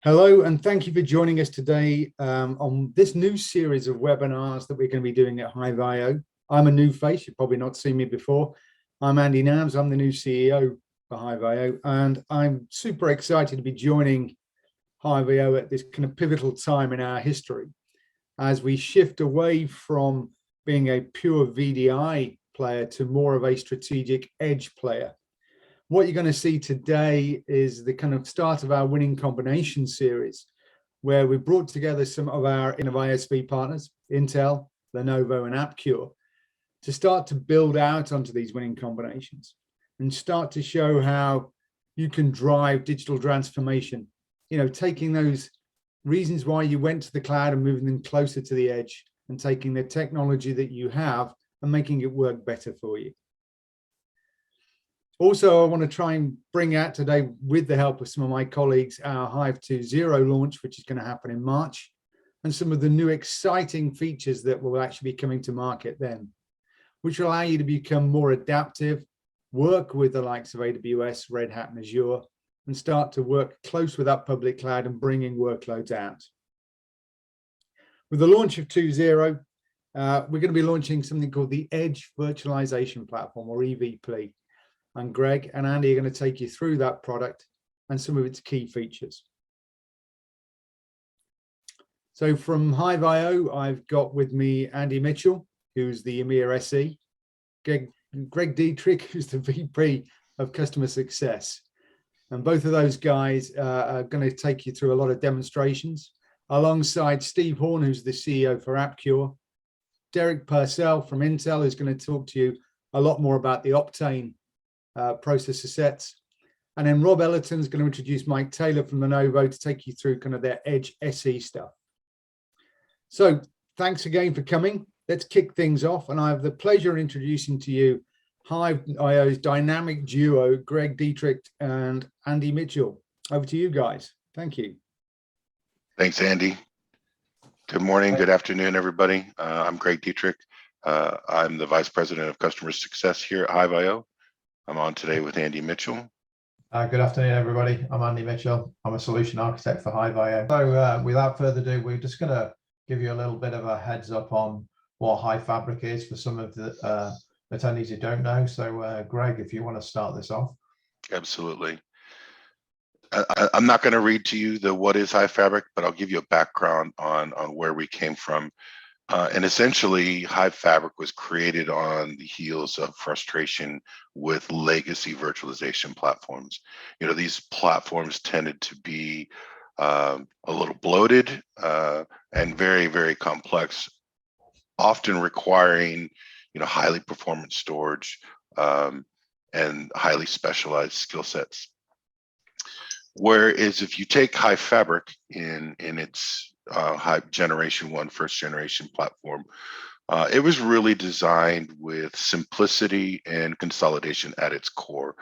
Hello, and thank you for joining us today on this new series of webinars that we're going to be doing at HiveIO. I'm a new face, you've probably not seen me before. I'm Andy Nams, I'm the new CEO for HiveIO, and I'm super excited to be joining HiveIO at this kind of pivotal time in our history as we shift away from being a pure VDI player to more of a strategic edge player. What you're going to see today is the kind of start of our winning combination series, where we brought together some of our ISV partners, Intel, Lenovo, and appCURE, to start to build out onto these winning combinations and start to show how you can drive digital transformation, taking those reasons why you went to the cloud and moving them closer to the edge and taking the technology that you have and making it work better for you. Also, I want to try and bring out today, with the help of some of my colleagues, our Hive 2.0 launch, which is going to happen in March, and some of the new exciting features that will actually be coming to market then, which will allow you to become more adaptive, work with the likes of AWS, Red Hat, and Azure, and start to work close with that public cloud and bringing workloads out. With the launch of 2.0, we're going to be launching something called the Edge Virtualization Platform, or EVP. And Greg and Andy are going to take you through that product and some of its key features. So from HiveIO, I've got with me Andy Mitchell, who's the EMEA SE, Greg Dietrich, who's the VP of Customer Success. And both of those guys are going to take you through a lot of demonstrations, alongside Steve Horn, who's the CEO for appCURE, Derek Purcell from Intel, who's going to talk to you a lot more about the Optane processor sets. And then Rob Ellerton is going to introduce Mike Taylor from Lenovo to take you through kind of their Edge SE stuff. So thanks again for coming. Let's kick things off. And I have the pleasure of introducing to you HiveIO's dynamic duo, Greg Dietrich and Andy Mitchell. Over to you guys. Thank you. Thanks, Andy. Good morning, good afternoon, everybody. I'm Greg Dietrich. I'm the Vice President of Customer Success here at HiveIO. I'm on today with Andy Mitchell. Good afternoon, everybody. I'm Andy Mitchell. I'm a solution architect for HiveIO. So without further ado, we're just going to give you a little bit of a heads up on what Hive Fabric is for some of the attendees who don't know. So Greg, if you want to start this off. Absolutely. I'm not going to read to you the what is Hive Fabric, but I'll give you a background on where we came from. And essentially, Hive Fabric was created on the heels of frustration with legacy virtualization platforms. These platforms tended to be a little bloated and very, very complex, often requiring, highly performant storage and highly specialized skill sets. Whereas if you take Hive Fabric in its Hive Generation 1 first generation platform, it was really designed with simplicity and consolidation at its core.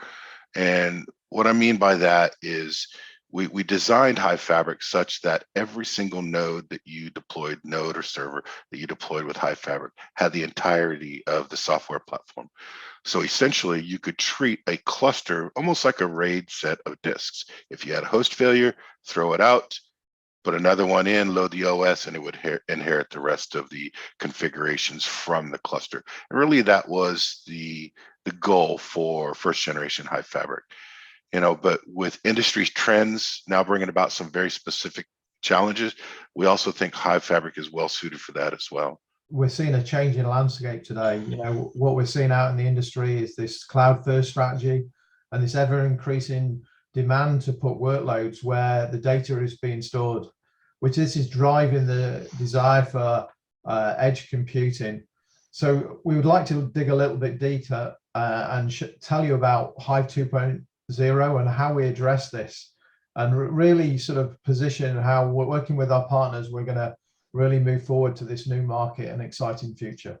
And what I mean by that is we designed Hive Fabric such that every single node that you deployed, node or server that you deployed with Hive Fabric, had the entirety of the software platform. So essentially, you could treat a cluster almost like a RAID set of disks. If you had a host failure, throw it out, put another one in, load the OS, and it would inherit the rest of the configurations from the cluster. And really, that was the goal for first generation Hive Fabric. But with industry trends now bringing about some very specific challenges, we also think Hive Fabric is well suited for that as well. We're seeing a change in landscape today. What we're seeing out in the industry is this cloud first strategy and this ever increasing demand to put workloads where the data is being stored, which this is driving the desire for edge computing. So we would like to dig a little bit deeper and tell you about Hive 2.0 and how we address this, and really sort of position how we're working with our partners. We're going to really move forward to this new market and exciting future.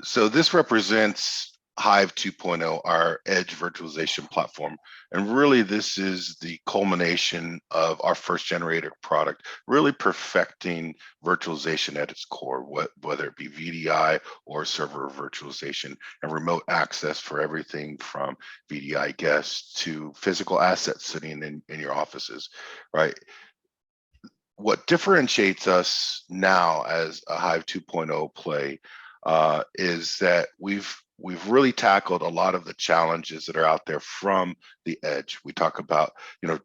So this represents Hive 2.0, our edge virtualization platform. And really, this is the culmination of our first generator product, really perfecting virtualization at its core, whether it be VDI or server virtualization, and remote access for everything from VDI guests to physical assets sitting in your offices, right? what differentiates us now as a Hive 2.0 play is that we've really tackled a lot of the challenges that are out there from the edge. We talk about,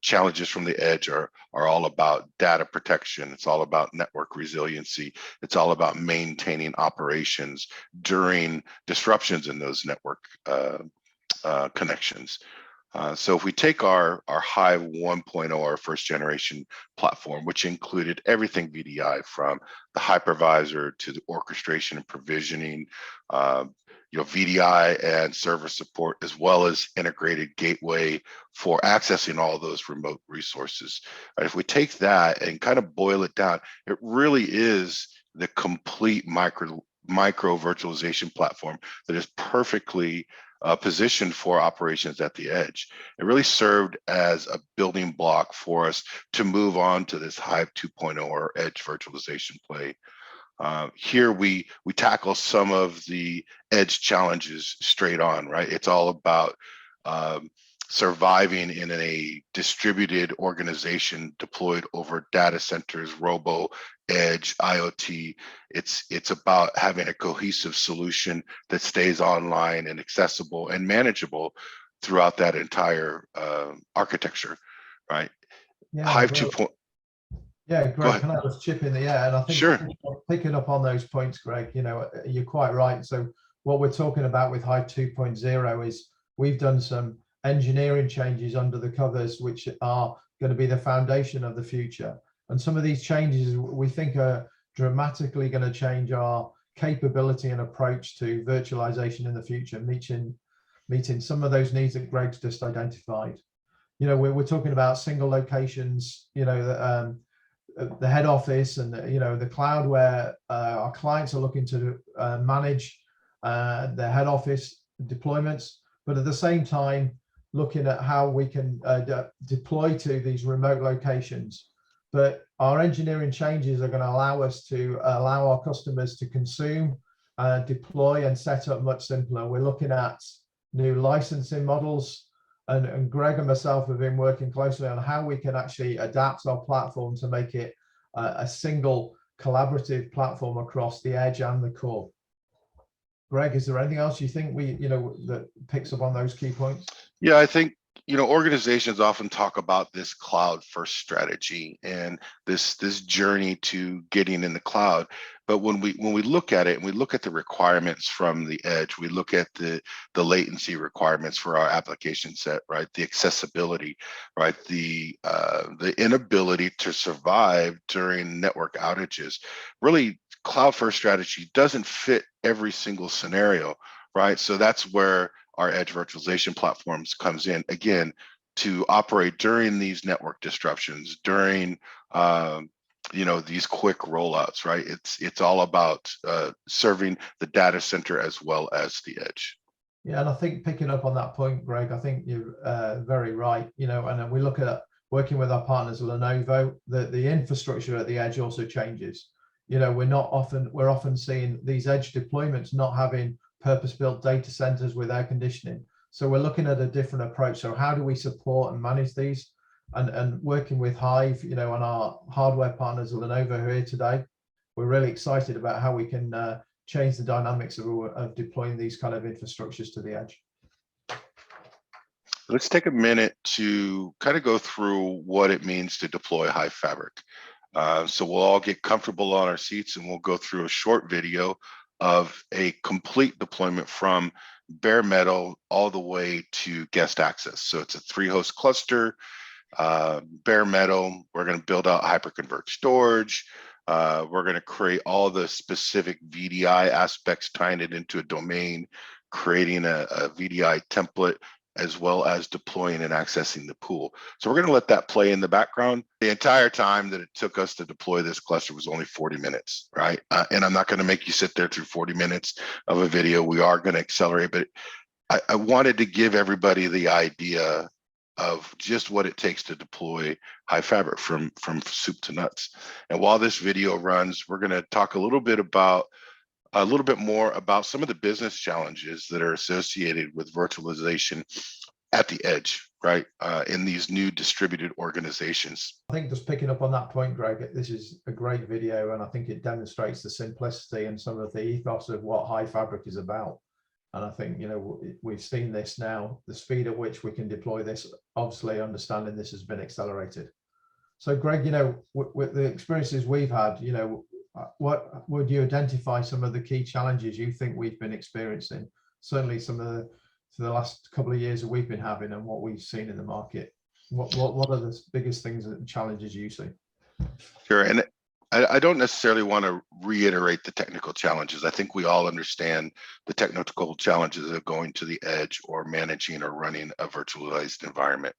challenges from the edge are all about data protection. It's all about network resiliency. It's all about maintaining operations during disruptions in those network connections. So if we take our Hive 1.0, our first generation platform, which included everything VDI, from the hypervisor to the orchestration and provisioning, VDI and server support, as well as integrated gateway for accessing all those remote resources. If we take that and kind of boil it down, it really is the complete micro virtualization platform that is perfectly positioned for operations at the edge. It really served as a building block for us to move on to this Hive 2.0 or edge virtualization play. Here we tackle some of the edge challenges straight on, right? It's all about surviving in a distributed organization deployed over data centers, robo, edge, IoT. It's about having a cohesive solution that stays online and accessible and manageable throughout that entire architecture, right? Yeah, Hive great. 2.0. Yeah, Greg, can I just chip in there? And I think Sure. picking up on those points, Greg, you're quite right. So what we're talking about with Hive 2.0 is we've done some engineering changes under the covers, which are going to be the foundation of the future. And some of these changes we think are dramatically going to change our capability and approach to virtualization in the future, meeting some of those needs that Greg's just identified. We're talking about single locations, the head office and the cloud, where our clients are looking to manage their head office deployments, but at the same time looking at how we can deploy to these remote locations. But our engineering changes are going to allow us to allow our customers to consume, deploy and set up much simpler. We're looking at new licensing models, and Greg and myself have been working closely on how we can actually adapt our platform to make it a single collaborative platform across the edge and the core. Greg, is there anything else you think that picks up on those key points? Yeah, I think organizations often talk about this cloud first strategy and this journey to getting in the cloud. But when we look at it and we look at the requirements from the edge, we look at the latency requirements for our application set, right? The accessibility, right? The inability to survive during network outages. Really, cloud first strategy doesn't fit every single scenario, right? So that's where our edge virtualization platforms comes in, again, to operate during these network disruptions, during these quick rollouts, right? It's all about serving the data center as well as the edge. Yeah, and I think picking up on that point, Greg, I think you're very right. And we look at working with our partners, Lenovo, the infrastructure at the edge also changes. We're often seeing these edge deployments not having purpose-built data centers with air conditioning. So we're looking at a different approach. So how do we support and manage these? And working with Hive, and our hardware partners at Lenovo who are here today, we're really excited about how we can change the dynamics of deploying these kind of infrastructures to the edge. Let's take a minute to kind of go through what it means to deploy Hive Fabric. So we'll all get comfortable on our seats and we'll go through a short video of a complete deployment from bare metal all the way to guest access. So it's a 3-host cluster, bare metal. We're going to build out hyperconverged storage. We're going to create all the specific VDI aspects, tying it into a domain, creating a VDI template, as well as deploying and accessing the pool. So we're going to let that play in the background. The entire time that it took us to deploy this cluster was only 40 minutes, right? And I'm not going to make you sit there through 40 minutes of a video. We are going to accelerate, but I wanted to give everybody the idea of just what it takes to deploy Hive Fabric from soup to nuts. And while this video runs, we're going to talk a little bit more about some of the business challenges that are associated with virtualization at the edge, right? In these new distributed organizations. I think just picking up on that point, Greg, this is a great video, and I think it demonstrates the simplicity and some of the ethos of what Hive Fabric is about. And I think, you know, we've seen this now, the speed at which we can deploy this, obviously understanding this has been accelerated. So Greg, you know, with the experiences we've had, you know, what would you identify some of the key challenges you think we've been experiencing? Certainly some of the last couple of years that we've been having and what we've seen in the market. What are the biggest things and challenges you see? Sure, and I don't necessarily want to reiterate the technical challenges. I think we all understand the technical challenges of going to the edge or managing or running a virtualized environment.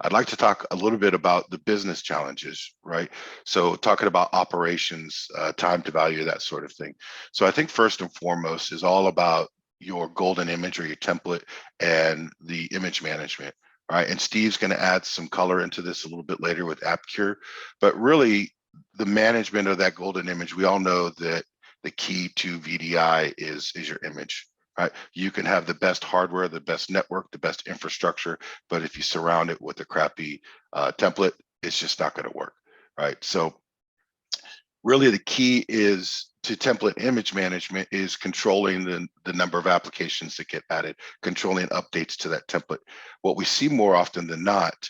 I'd like to talk a little bit about the business challenges, right? So talking about operations, time to value, that sort of thing. So I think first and foremost is all about your golden image or your template and the image management, right? And Steve's going to add some color into this a little bit later with appCURE, but really the management of that golden image, we all know that the key to VDI is your image, right? You can have the best hardware, the best network, the best infrastructure, but if you surround it with a crappy template, it's just not going to work, right? So really the key is to template image management is controlling the number of applications that get added, controlling updates to that template. What we see more often than not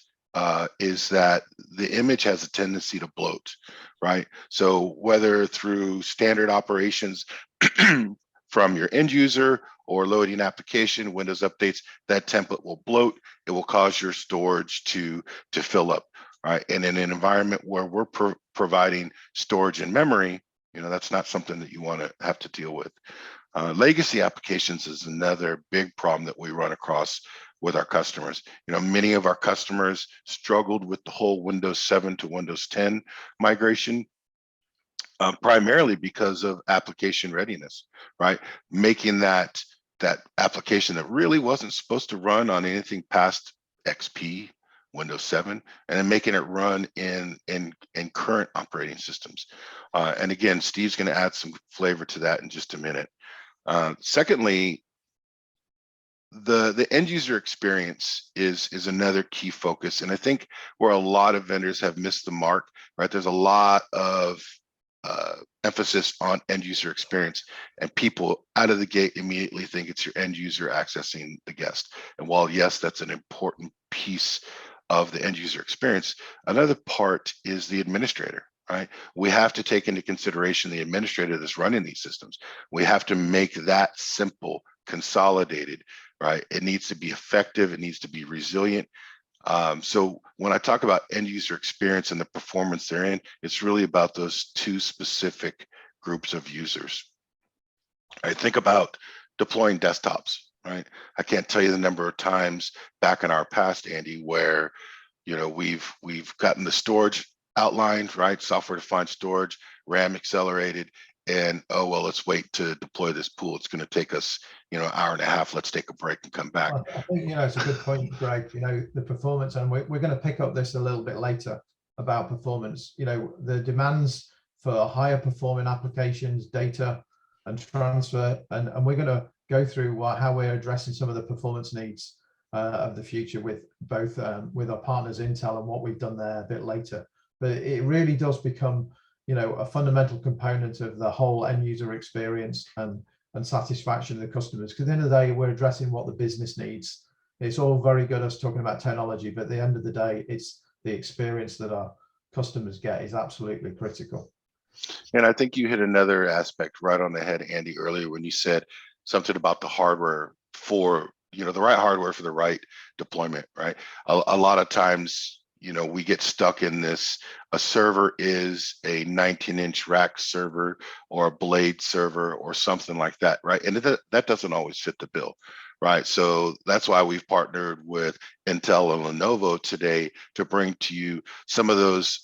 is that the image has a tendency to bloat, right? So whether through standard operations from your end user or loading application, Windows updates, that template will bloat. It will cause your storage to fill up, right? And in an environment where we're providing storage and memory, you know, that's not something that you want to have to deal with. Legacy applications is another big problem that we run across with our customers. You know, many of our customers struggled with the whole Windows 7 to Windows 10 migration, primarily because of application readiness, right? Making that application that really wasn't supposed to run on anything past XP, Windows 7, and then making it run in current operating systems. And again, Steve's going to add some flavor to that in just a minute. Secondly, the end user experience is another key focus, and I think where a lot of vendors have missed the mark, right? There's a lot of emphasis on end user experience, and people out of the gate immediately think it's your end user accessing the guest. And while yes, that's an important piece of the end user experience, another part is the administrator, right? We have to take into consideration the administrator that's running these systems. We have to make that simple, consolidated, right? It needs to be effective. It needs to be resilient. So when I talk about end user experience and the performance they're in, it's really about those two specific groups of users. I think about deploying desktops, right? I can't tell you the number of times back in our past, Andy, where, you know, we've gotten the storage outlined, right? Software defined storage, RAM accelerated, and oh, well, let's wait to deploy this pool. It's going to take us, you know, an hour and a half. Let's take a break and come back. I think, you know, it's a good point, Greg. You know, the performance, and we're going to pick up this a little bit later about performance. You know, the demands for higher performing applications, data and transfer, and we're going to go through how we're addressing some of the performance needs of the future with both with our partners Intel and what we've done there a bit later. But it really does become, you know, a fundamental component of the whole end user experience and satisfaction of the customers. Because at the end of the day, we're addressing what the business needs. It's all very good us talking about technology, but at the end of the day, it's the experience that our customers get is absolutely critical. And I think you hit another aspect right on the head, Andy, earlier when you said something about the hardware for, you know, the right hardware for the right deployment, right? A lot of times, you know, we get stuck in this, a server is a 19-inch rack server or a blade server or something like that, right? And that doesn't always fit the bill, right? So that's why we've partnered with Intel and Lenovo today to bring to you some of those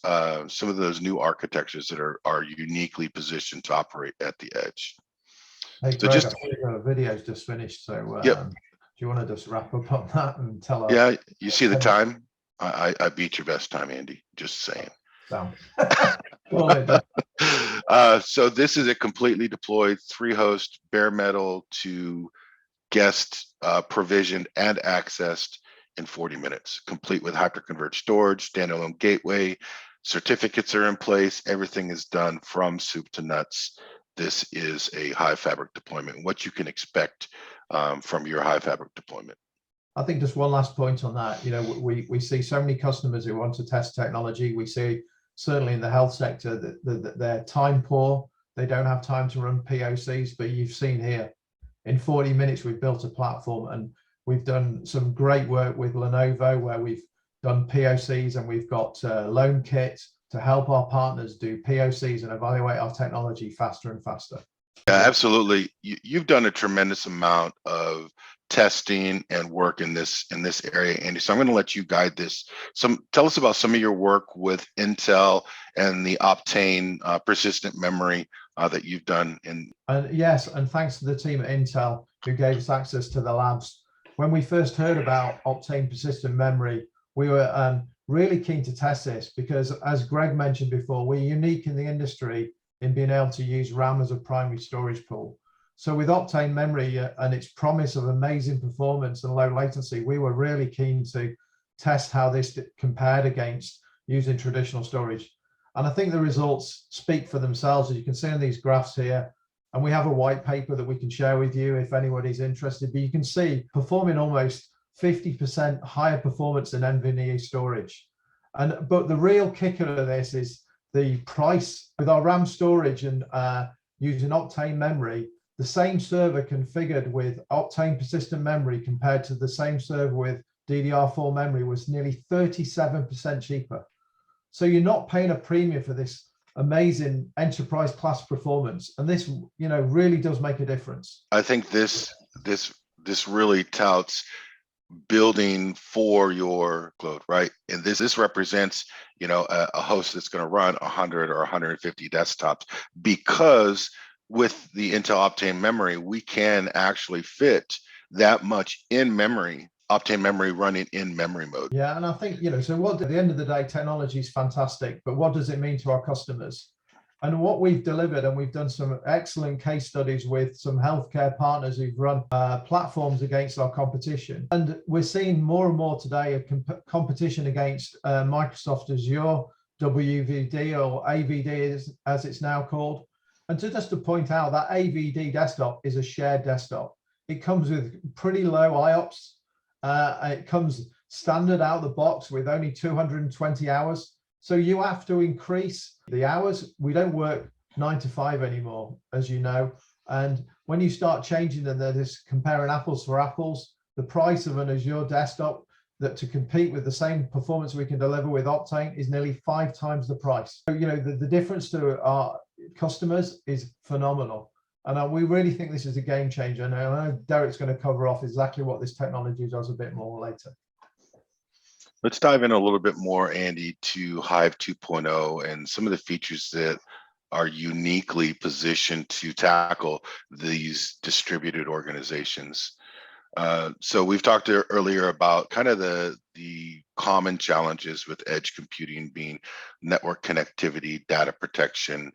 new architectures that are uniquely positioned to operate at the edge. Hey, So Greg, just, I think the video's just finished, so yep. Do you want to just wrap up on that and tell us? Yeah, you see the time? I beat your best time, Andy, just saying. Down. So this is a completely deployed 3-host bare metal to guest provisioned and accessed in 40 minutes, complete with hyperconverged storage, standalone gateway, certificates are in place, everything is done from soup to nuts. This is a Hive Fabric deployment, what you can expect from your Hive Fabric deployment. I think just one last point on that. You know, we see so many customers who want to test technology. We see certainly in the health sector that they're time poor. They don't have time to run POCs, but you've seen here in 40 minutes, we've built a platform, and we've done some great work with Lenovo where we've done POCs, and we've got loan kits to help our partners do POCs and evaluate our technology faster and faster. Yeah, absolutely. You've done a tremendous amount of testing and work in this area, Andy. So I'm going to let you guide this. Tell us about some of your work with Intel and the Optane persistent memory that you've done. Yes, and thanks to the team at Intel who gave us access to the labs. When we first heard about Optane persistent memory, we were really keen to test this because, as Greg mentioned before, we're unique in the industry in being able to use RAM as a primary storage pool. So with Optane memory and its promise of amazing performance and low latency, we were really keen to test how this compared against using traditional storage. And I think the results speak for themselves, as you can see in these graphs here. And we have a white paper that we can share with you if anybody's interested, but you can see performing almost 50% higher performance than NVMe storage. But the real kicker of this is the price. With our RAM storage and using Optane memory, the same server configured with Optane persistent memory compared to the same server with DDR4 memory was nearly 37% cheaper. So you're not paying a premium for this amazing enterprise class performance, and this, you know, really does make a difference. I think this really touts building for your load, right? And this represents, you know, a host that's going to run 100 or 150 desktops, because with the Intel Optane memory, we can actually fit that much in memory, Optane memory running in memory mode. Yeah, and I think, you know, so what, at the end of the day, technology is fantastic, but what does it mean to our customers? And what we've delivered, and we've done some excellent case studies with some healthcare partners who've run platforms against our competition. And we're seeing more and more today a competition against Microsoft Azure, WVD or AVD as it's now called. And just to point out, that AVD desktop is a shared desktop. It comes with pretty low IOPS. It comes standard out the box with only 220 hours. So you have to increase the hours. We don't work 9 to 5 anymore, as you know. And when you start changing them, they're just comparing apples for apples. The price of an Azure desktop that to compete with the same performance we can deliver with Optane is nearly 5 times the price. So, you know, the difference to our customers is phenomenal. And we really think this is a game changer. And I know Derek's going to cover off exactly what this technology does a bit more later. Let's dive in a little bit more, Andy, to Hive 2.0 and some of the features that are uniquely positioned to tackle these distributed organizations. So we've talked earlier about kind of the common challenges with edge computing being network connectivity, data protection,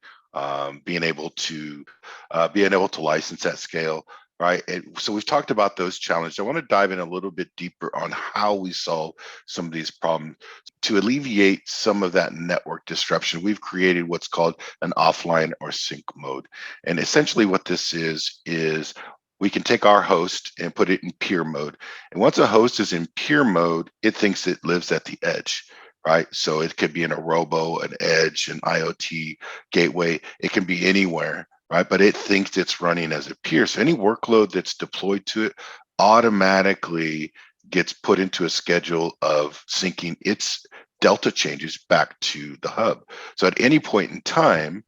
being able to license at scale. Right. So we've talked about those challenges. I want to dive in a little bit deeper on how we solve some of these problems. To alleviate some of that network disruption, we've created what's called an offline or sync mode. And essentially what this is we can take our host and put it in pure mode. And once a host is in pure mode, it thinks it lives at the edge. Right. So it could be in a robo, an edge, an IoT gateway. It can be anywhere. Right, but it thinks it's running as a peer. So any workload that's deployed to it automatically gets put into a schedule of syncing its delta changes back to the hub. So at any point in time,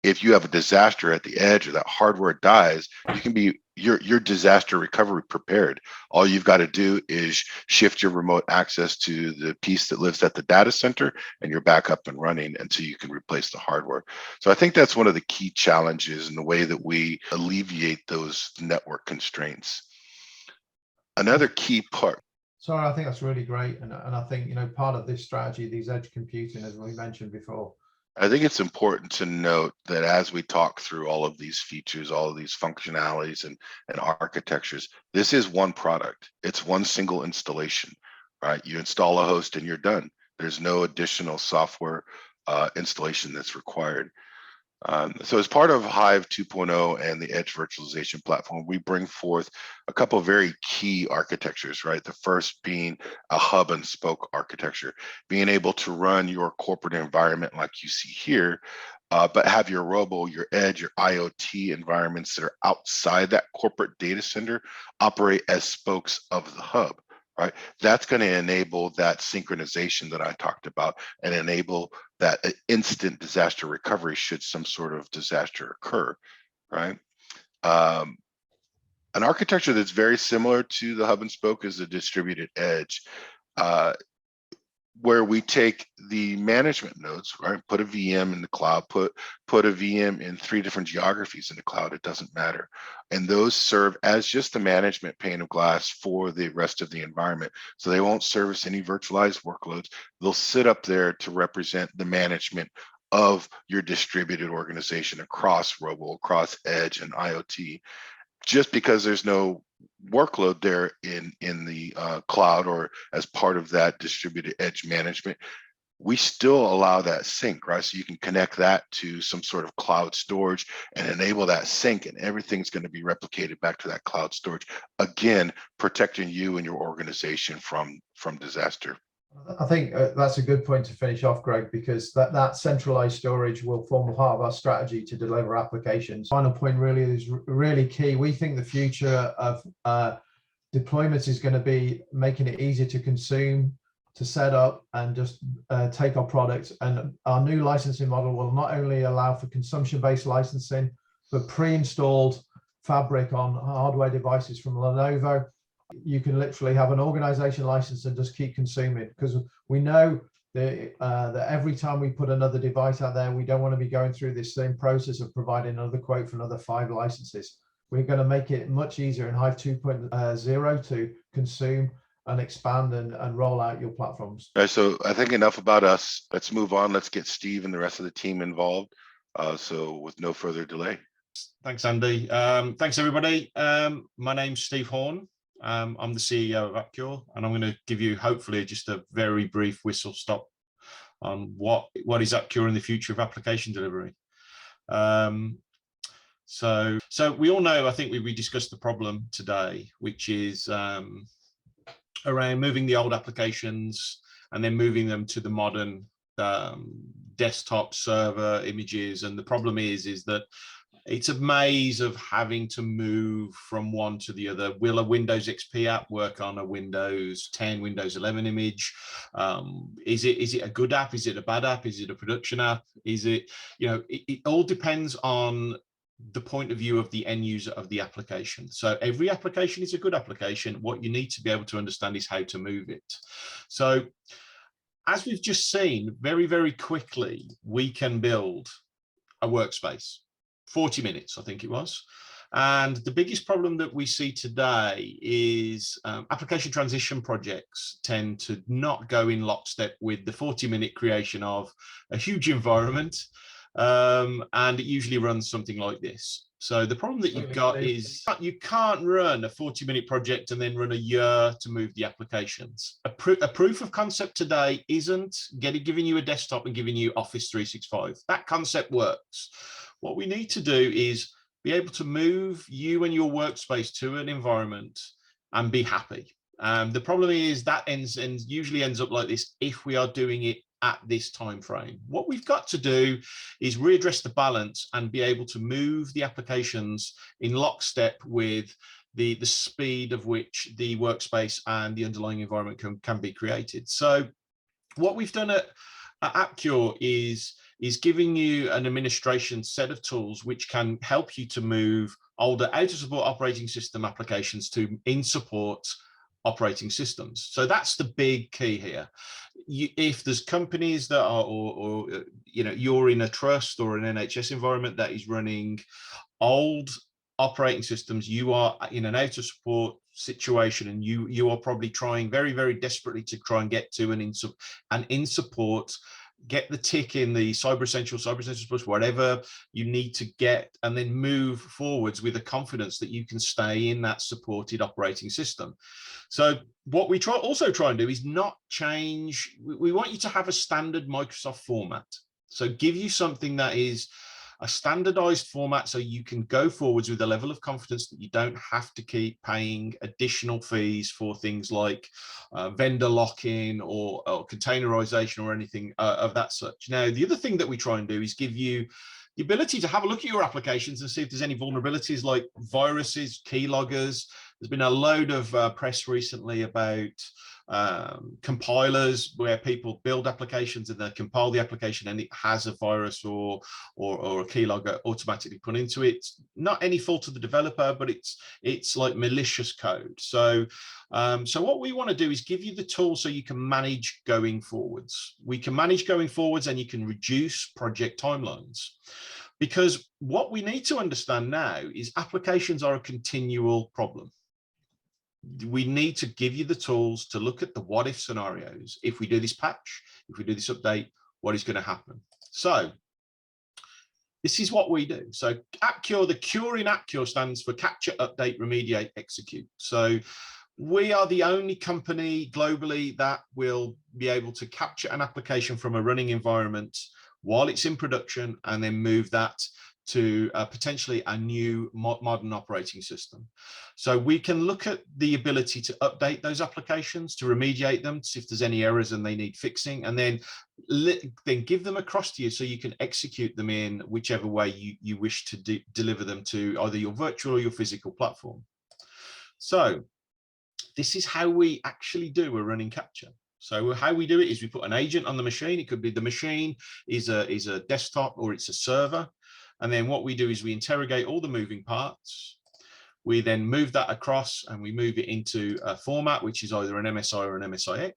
if you have a disaster at the edge or that hardware dies, you can be your disaster recovery prepared. All you've got to do is shift your remote access to the piece that lives at the data center, and you're back up and running until you can replace the hardware. So I think that's one of the key challenges in the way that we alleviate those network constraints. Another key part. Sorry, I think that's really great. And I think, you know, part of this strategy, these edge computing, as we mentioned before, I think it's important to note that as we talk through all of these features, all of these functionalities and architectures, this is one product. It's one single installation, right? You install a host and you're done. There's no additional software installation that's required. So as part of Hive 2.0 and the Edge virtualization platform, we bring forth a couple of very key architectures, right? The first being a hub and spoke architecture, being able to run your corporate environment like you see here, but have your robo, your edge, your IoT environments that are outside that corporate data center operate as spokes of the hub. Right, that's going to enable that synchronization that I talked about and enable that instant disaster recovery should some sort of disaster occur, right? An architecture that's very similar to the hub and spoke is a distributed edge, where we take the management nodes, right? Put a VM in the cloud, put a VM in 3 different geographies in the cloud, it doesn't matter. And those serve as just the management pane of glass for the rest of the environment. So they won't service any virtualized workloads. They'll sit up there to represent the management of your distributed organization across Robo, across Edge and IoT. Just because there's no workload there in the cloud or as part of that distributed edge management, we still allow that sync, right? So you can connect that to some sort of cloud storage and enable that sync, and everything's going to be replicated back to that cloud storage, again protecting you and your organization from disaster. I think that's a good point to finish off, Greg, because that centralized storage will form part of our strategy to deliver applications. Final point really is really key. We think the future of deployments is going to be making it easier to consume, to set up, and just take our products. And our new licensing model will not only allow for consumption-based licensing, but pre-installed fabric on hardware devices from Lenovo. You can literally have an organization license and just keep consuming, because we know that every time we put another device out there, we don't want to be going through this same process of providing another quote for another 5 licenses. We're going to make it much easier in Hive 2.0 to consume and expand and roll out your platforms. All right, so I think enough about us. Let's move on. Let's get Steve and the rest of the team involved. So with no further delay. Thanks, Andy. Thanks, everybody. My name's Steve Horn. I'm the CEO of appCURE, and I'm going to give you hopefully just a very brief whistle stop on what is appCURE in the future of application delivery. So we all know, I think we discussed the problem today, which is around moving the old applications and then moving them to the modern desktop server images. And the problem is that it's a maze of having to move from one to the other. Will a Windows XP app work on a Windows 10, Windows 11 image? Is it a good app? Is it a bad app? Is it a production app? Is it, it all depends on the point of view of the end user of the application. So every application is a good application. What you need to be able to understand is how to move it. So as we've just seen, very, very quickly, we can build a workspace. 40 minutes, I think it was. And the biggest problem that we see today is application transition projects tend to not go in lockstep with the 40-minute creation of a huge environment. And it usually runs something like this. So the problem that you've got is you can't run a 40-minute project and then run a year to move the applications. A proof of concept today isn't giving you a desktop and giving you Office 365. That concept works. What we need to do is be able to move you and your workspace to an environment and be happy. The problem is that usually ends up like this if we are doing it at this time frame. What we've got to do is readdress the balance and be able to move the applications in lockstep with the speed of which the workspace and the underlying environment can be created. So what we've done at appCURE is giving you an administration set of tools which can help you to move older out of support operating system applications to in support operating systems. So that's the big key here. If there's companies that are, or you're in a trust or an NHS environment that is running old operating systems, you are in an out of support situation, and you are probably trying very, very desperately to try and get to an in support get the tick in the Cyber Essentials Plus, whatever you need to get, and then move forwards with the confidence that you can stay in that supported operating system. So what we also try and do is not change. We want you to have a standard Microsoft format. So give you something that is a standardized format so you can go forwards with a level of confidence that you don't have to keep paying additional fees for things like vendor lock-in or containerization or anything of that such. Now, the other thing that we try and do is give you the ability to have a look at your applications and see if there's any vulnerabilities like viruses, keyloggers. There's been a load of press recently about compilers where people build applications and they compile the application and it has a virus or a keylogger automatically put into it. Not any fault of the developer, but it's like malicious code. So so what we want to do is give you the tools so you can manage going forwards. We can manage going forwards and you can reduce project timelines. Because what we need to understand now is applications are a continual problem. We need to give you the tools to look at the what if scenarios. If we do this patch, if we do this update, what is going to happen? So this is what we do. So appCURE, the CURE in appCURE stands for capture, update, remediate, execute. So we are the only company globally that will be able to capture an application from a running environment while it's in production and then move that to potentially a new modern operating system. So we can look at the ability to update those applications, to remediate them, to see if there's any errors and they need fixing, and then give them across to you so you can execute them in whichever way you wish to deliver them to either your virtual or your physical platform. So this is how we actually do a running capture. So how we do it is we put an agent on the machine. It could be the machine is a desktop or it's a server. And then what we do is we interrogate all the moving parts. We then move that across and we move it into a format, which is either an MSI or an MSIX.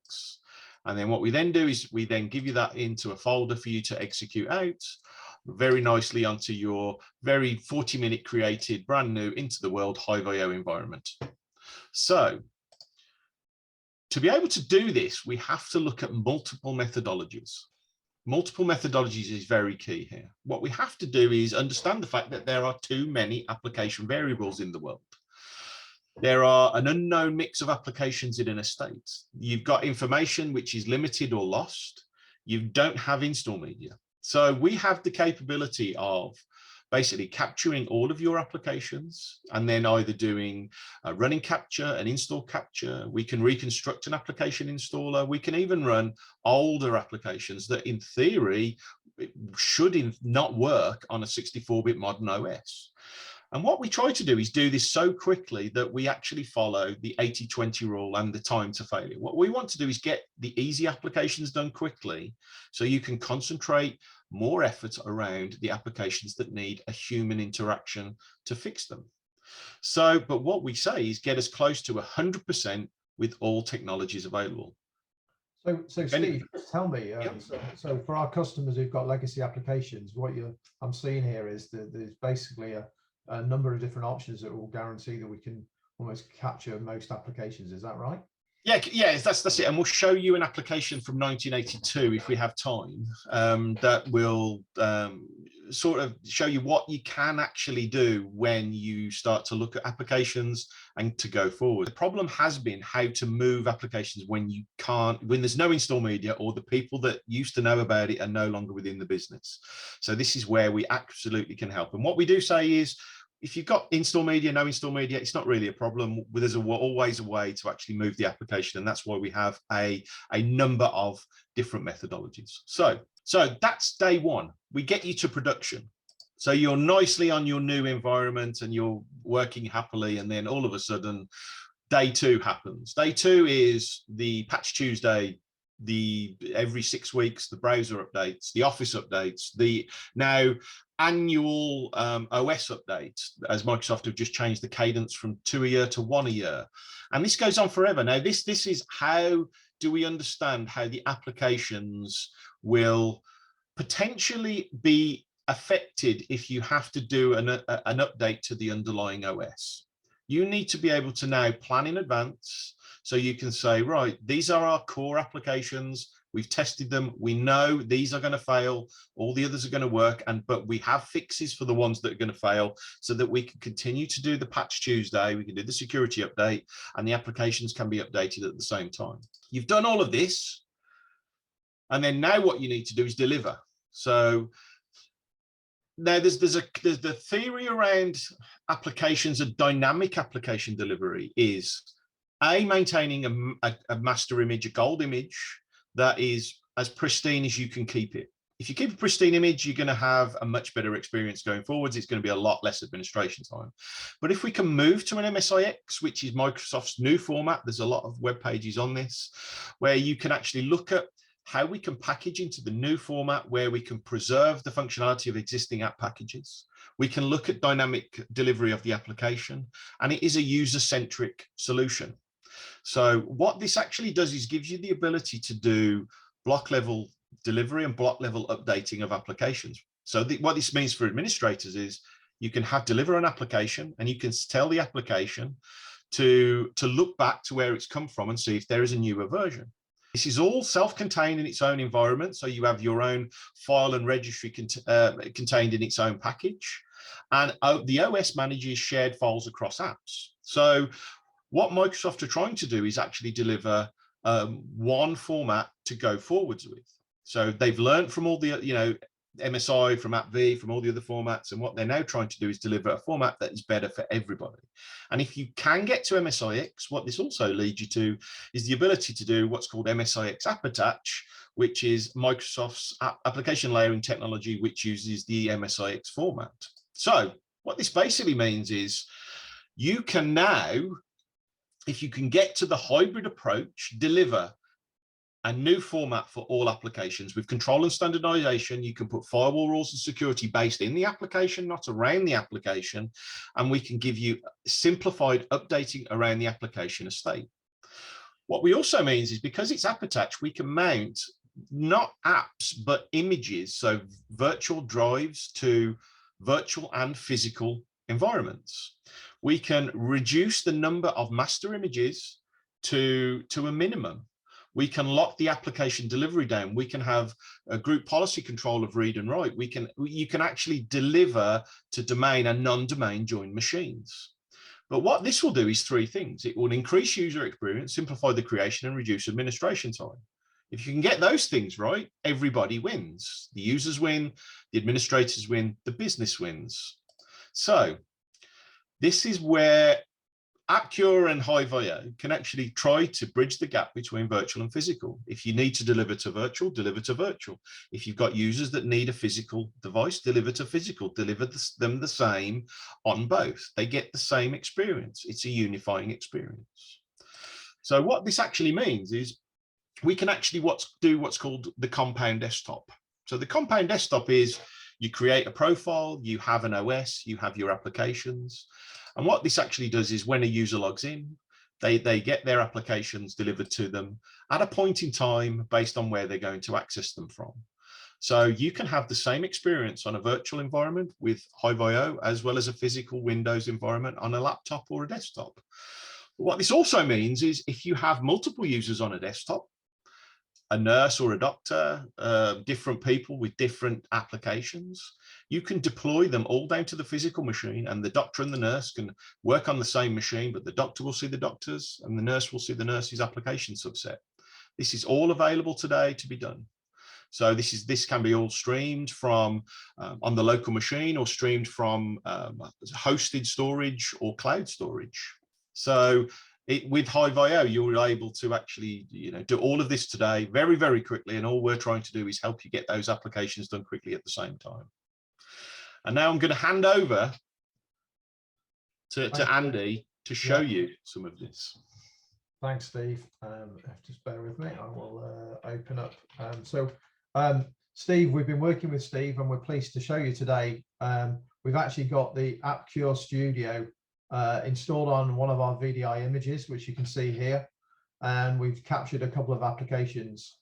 And then what we then do is we then give you that into a folder for you to execute out very nicely onto your very 40-minute created brand new into the world HiveIO environment. So to be able to do this, we have to look at multiple methodologies. Multiple methodologies is very key here. What we have to do is understand the fact that there are too many application variables in the world. There are an unknown mix of applications in an estate. You've got information which is limited or lost. You don't have install media. So we have the capability of basically capturing all of your applications and then either doing a running capture, an install capture. We can reconstruct an application installer. We can even run older applications that in theory should not work on a 64-bit modern OS. And what we try to do is do this so quickly that we actually follow the 80-20 rule and the time to failure. What we want to do is get the easy applications done quickly so you can concentrate more effort around the applications that need a human interaction to fix them. So, but what we say is get as close to 100% with all technologies available. So Steve, just tell me, so for our customers who've got legacy applications, what I'm seeing here is that there's basically a number of different options that will guarantee that we can almost capture most applications. Is that right? Yeah, that's it. And we'll show you an application from 1982 if we have time that will sort of show you what you can actually do when you start to look at applications and to go forward. The problem has been how to move applications when you can't, when there's no install media or the people that used to know about it are no longer within the business. So this is where we absolutely can help. And what we do say is, if you've got install media, no install media, it's not really a problem. There's always a way to actually move the application. And that's why we have a number of different methodologies. So that's day one. We get you to production. So you're nicely on your new environment and you're working happily. And then all of a sudden, day two happens. Day two is the Patch Tuesday, every 6 weeks, the browser updates, the Office updates, the now annual OS updates, as Microsoft have just changed the cadence from 2 a year to 1 a year. And this goes on forever. Now, this is how do we understand how the applications will potentially be affected if you have to do an update to the underlying OS. You need to be able to now plan in advance. So you can say, right, these are our core applications. We've tested them. We know these are going to fail. All the others are going to work. But we have fixes for the ones that are going to fail so that we can continue to do the patch Tuesday. We can do the security update and the applications can be updated at the same time. You've done all of this. And then now what you need to do is deliver. So now there's the theory around applications and dynamic application delivery is maintaining a master image, a gold image that is as pristine as you can keep it. If you keep a pristine image, you're going to have a much better experience going forwards. It's going to be a lot less administration time. But if we can move to an MSIX, which is Microsoft's new format, there's a lot of web pages on this, where you can actually look at how we can package into the new format where we can preserve the functionality of existing app packages. We can look at dynamic delivery of the application, and it is a user-centric solution. So what this actually does is gives you the ability to do block level delivery and block level updating of applications. So what this means for administrators is you can deliver an application and you can tell the application to look back to where it's come from and see if there is a newer version. This is all self-contained in its own environment. So you have your own file and registry contained in its own package. And the OS manages shared files across apps. So what Microsoft are trying to do is actually deliver one format to go forwards with. So they've learned from all the, MSI, from AppV, from all the other formats. And what they're now trying to do is deliver a format that is better for everybody. And if you can get to MSIX, what this also leads you to is the ability to do what's called MSIX appAttach, which is Microsoft's application layering technology, which uses the MSIX format. So what this basically means is you can now, if you can get to the hybrid approach, deliver a new format for all applications with control and standardization. You can put firewall rules and security based in the application, not around the application. And we can give you simplified updating around the application estate. What we also means is because it's appAttach, we can mount not apps, but images. So virtual drives to virtual and physical environments. We can reduce the number of master images to a minimum. We can lock the application delivery down. We can have a group policy control of read and write. You can actually deliver to domain and non-domain joined machines. But what this will do is three things. It will increase user experience, simplify the creation, and reduce administration time. If you can get those things right, everybody wins. The users win, the administrators win, the business wins. So this is where appCURE and HiveIO can actually try to bridge the gap between virtual and physical. If you need to deliver to virtual, deliver to virtual. If you've got users that need a physical device, deliver to physical, deliver them the same on both. They get the same experience. It's a unifying experience. So what this actually means is we can actually do what's called the compound desktop. So the compound desktop is you create a profile, you have an OS, you have your applications. And what this actually does is when a user logs in, they get their applications delivered to them at a point in time based on where they're going to access them from. So you can have the same experience on a virtual environment with HiveIO as well as a physical Windows environment on a laptop or a desktop. What this also means is if you have multiple users on a desktop, a nurse or a doctor, different people with different applications, you can deploy them all down to the physical machine, and the doctor and the nurse can work on the same machine, but the doctor will see the doctor's and the nurse will see the nurse's application subset. This is all available today to be done. So this can be all streamed from on the local machine or streamed from hosted storage or cloud storage. So with HiveIO, you're able to actually, do all of this today very, very quickly. And all we're trying to do is help you get those applications done quickly at the same time. And now I'm going to hand over to Andy to show you some of this. Thanks, Steve. Just bear with me. I will open up. Steve, we've been working with Steve and we're pleased to show you today. We've actually got the appCURE Studio installed on one of our VDI images, which you can see here. And we've captured a couple of applications.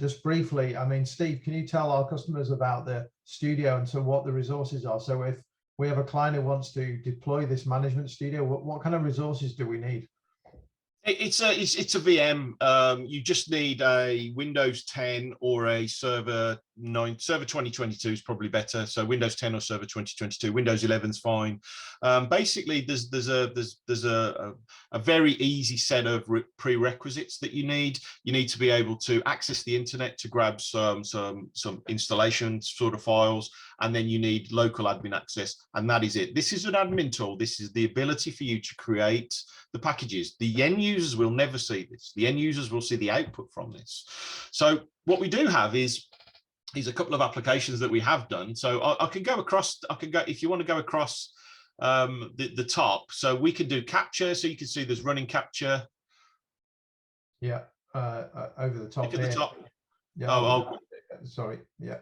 Just briefly, Steve, can you tell our customers about the studio and so what the resources are? So if we have a client who wants to deploy this management studio, what kind of resources do we need? It's a VM. You just need a Windows 10 or a Server 2022 is probably better. So Windows 10 or Server 2022. Windows 11 is fine. Basically, there's a very easy set of prerequisites that you need. You need to be able to access the internet to grab some installation sort of files, and then you need local admin access, and that is it. This is an admin tool. This is the ability for you to create the packages. The end users will never see this. The end users will see the output from this. So what we do have is a couple of applications that we have done. So I can go across, if you want to go across the top. So we can do capture. So you can see there's running capture. Yeah, over the top. Look at the top. Yeah. Oh, sorry. Yeah.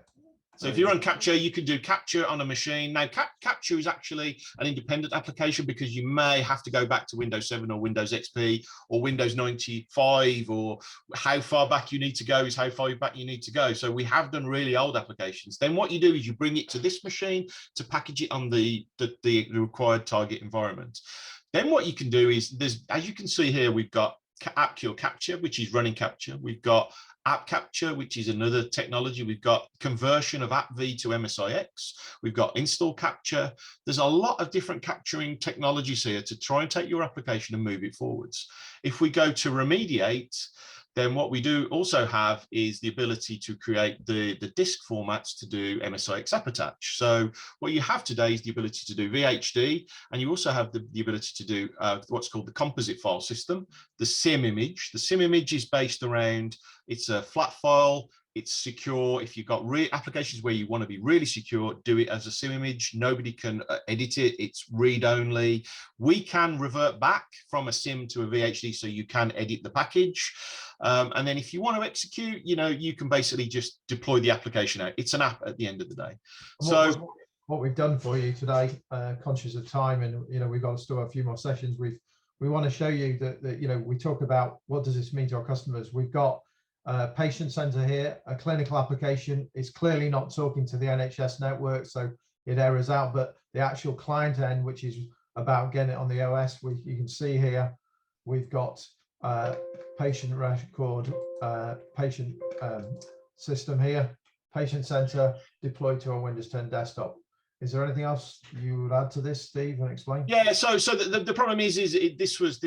So if you're on capture, you can do capture on a machine. Now, capture is actually an independent application because you may have to go back to Windows 7 or Windows XP or Windows 95, or how far back you need to go is how far back you need to go. So we have done really old applications. Then what you do is you bring it to this machine to package it on the required target environment. Then what you can do is, as you can see here, we've got appCURE capture, which is running capture. We've got appCURE, which is another technology. We've got conversion of appv to MSIX. We've got install capture. There's a lot of different capturing technologies here to try and take your application and move it forwards. If we go to remediate, then what we do also have is the ability to create the disk formats to do MSIX app attach. So what you have today is the ability to do VHD, and you also have the ability to do what's called the composite file system, the SIM image. The SIM image is based around, it's a flat file, it's secure. If you've got applications where you want to be really secure, do it as a SIM image. Nobody can edit it. It's read only. We can revert back from a SIM to a VHD, so you can edit the package. And then if you want to execute, you can basically just deploy the application out. It's an app at the end of the day. So what we've done for you today, conscious of time, and we've got to still have a few more sessions. We want to show you that we talk about what does this mean to our customers. We've got patient center here, a clinical application. It's clearly not talking to the NHS network, so it errors out, but the actual client end, which is about getting it on the OS, you can see here, we've got patient record, patient system here, patient center deployed to our Windows 10 desktop. Is there anything else you would add to this, Steve, and explain? Yeah, so the problem is this was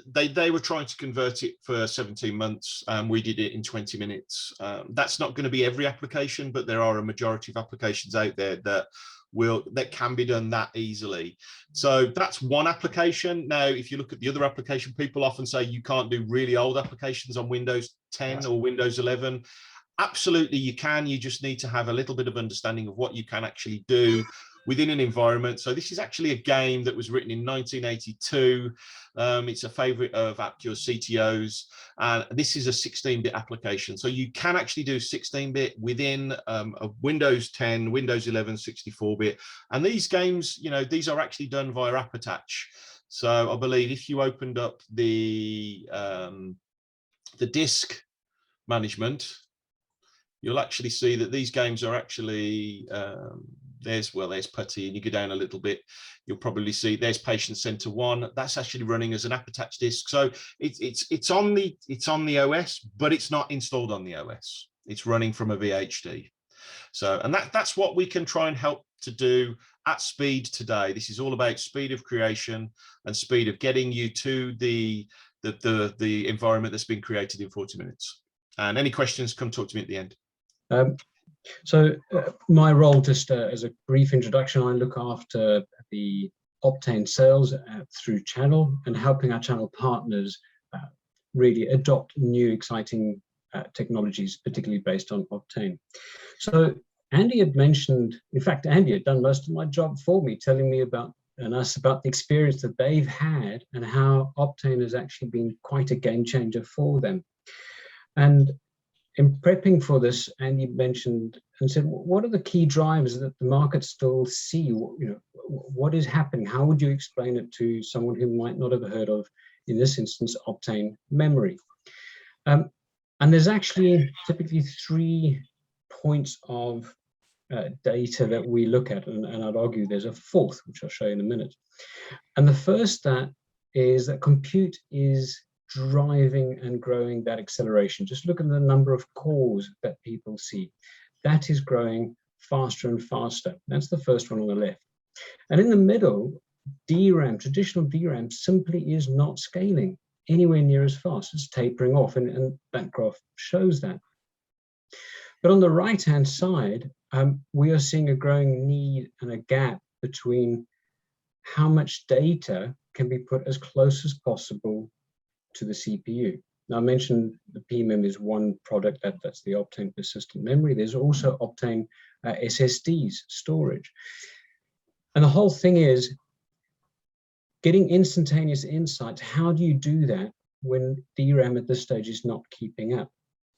they were trying to convert it for 17 months. We did it in 20 minutes. That's not going to be every application, but there are a majority of applications out there that can be done that easily. So that's one application. Now, if you look at the other application, people often say you can't do really old applications on Windows 10 or Windows 11. Absolutely, you can. You just need to have a little bit of understanding of what you can actually do within an environment. So this is actually a game that was written in 1982. It's a favorite of appCURE CTOs, and this is a 16-bit application. So you can actually do 16-bit within a Windows 10, Windows 11, 64-bit. And these games, these are actually done via app attach. So I believe if you opened up the disk management, you'll actually see that these games are actually, there's Putty, and you go down a little bit, you'll probably see there's Patient Center 1. That's actually running as an app attached disk. So it's on the OS, but it's not installed on the OS. It's running from a VHD. So, and that's what we can try and help to do at speed today. This is all about speed of creation and speed of getting you to the environment that's been created in 40 minutes. And any questions, come talk to me at the end. My role, just as a brief introduction, I look after the Optane sales through channel and helping our channel partners really adopt new exciting technologies, particularly based on Optane. So Andy had mentioned, in fact, Andy had done most of my job for me, telling me about the experience that they've had and how Optane has actually been quite a game changer for them. And in prepping for this, Andy mentioned and said, what are the key drivers that the market still see? What is happening? How would you explain it to someone who might not have heard of, in this instance, Optane memory? And there's actually typically 3 points of data that we look at, and I'd argue there's a fourth, which I'll show you in a minute. And the first that is that compute is driving and growing that acceleration. Just look at the number of cores that people see. That is growing faster and faster. That's the first one on the left. And in the middle, DRAM, traditional DRAM, simply is not scaling anywhere near as fast. It's tapering off, and that graph shows that. But on the right-hand side, we are seeing a growing need and a gap between how much data can be put as close as possible to the CPU. Now, I mentioned the PMEM is one product, that's the Optane persistent memory. There's also Optane SSDs, storage. And the whole thing is getting instantaneous insights. How do you do that when DRAM at this stage is not keeping up?